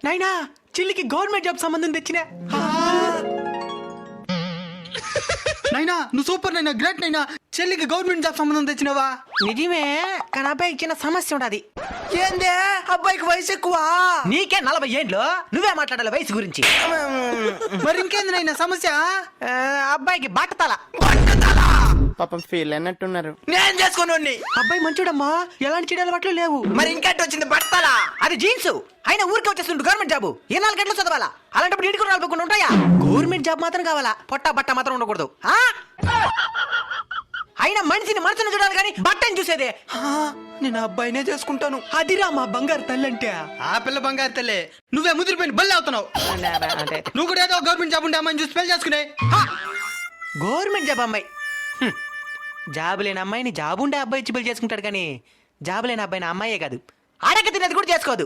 నాయనా చెల్లికి government job సంబంధం తెచ్చిన. నైనా నువ్వు సూపర్ నైనా, గ్రేట్ నైనా. చెల్లికి గవర్నమెంట్ జాబ్ సంబంధం తెచ్చినావా? నిజమే, కానీ అబ్బాయికి చిన్న సమస్య ఉండదు. ఏందే అబ్బాయికి వయసు ఎక్కువ? నీకే 40 ఏండ్లు, నువ్వే మాట్లాడాలి వయసు గురించి. మరి ఇంకేంది నైనా సమస్య? అబ్బాయికి బట్టతల. పాపం ఫీల్ అన్నట్టున్నారు. నేను చేసుకోను. అబ్బాయి మంచోడమ్మా, ఎలాంటి చెడు అలవాట్లు లేవు. మరి ఇంకెట్ వచ్చింది బట్టలా? అది జీన్స్. అయినా ఊరికే వచ్చేస్తుంటు గవర్నమెంట్ జాబు 24 గంటలు చదవాలా? అలాంటప్పుడు ఇంటికి రాలుకోకుండా ఉంటాయా? గవర్నమెంట్ జాబ్ మాత్రం కావాలా, పొట్ట బట్ట మాత్రం ఉండకూడదు. అయినా మనిషిని మనసును చూడాలి కానీ బట్టని చూసేదే. నేను అబ్బాయినే చేసుకుంటాను. అదిరా మా బంగారు తల్లి అంటే. ఆ పిల్ల బంగారు తల్లే, నువ్వే ముదిరిపోయిన బల్లి అవుతున్నావు. నువ్వు కూడా ఏదో గవర్నమెంట్ జాబ్ ఉంటే అమ్మాయిని చూసి పెళ్లి చేసుకునే. గవర్నమెంట్ జాబ్ అమ్మాయి. జాబు లేని అమ్మాయిని జాబు ఉండే అబ్బాయి ఇచ్చి పెళ్లి చేసుకుంటాడు కానీ జాబు లేని అబ్బాయిని అమ్మాయే కాదు, అడగ తినేది కూడా చేసుకోదు.